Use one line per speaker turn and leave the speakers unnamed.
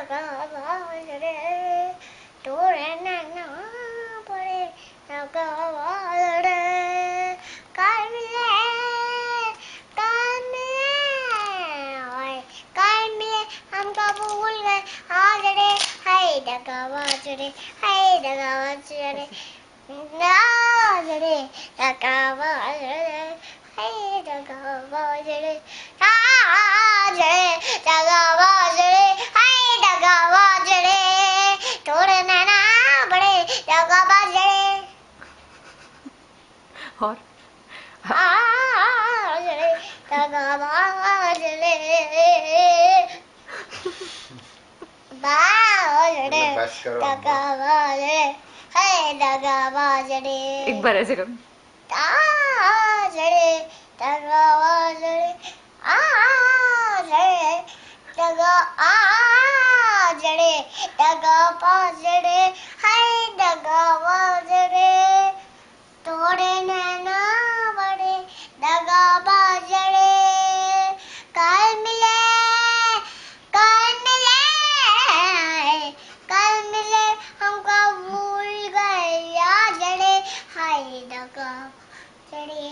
दगा बाजरे तोड़े ना पड़े दगा बाजरे काल मिले हम कब भूल गए हाजरे हाय दगा बाजरे नाजरे दगा बाजरे हाय दगा बाजरे दगा बाजरे हाय दगा बाजरे तोड़ने ना पड़े दगा बाजरे
और
दगा बाजरे दगा बाजरे है दगा बाजरे
एक बार ऐसे करो
आजरे दगा बाजरे दगा आजरे दगा बाजरे है दगा बाजरे तोड़े ना बड़े दगा बाजरे कल मिले हमको भूल गए याजरे हाय दगा बाजरे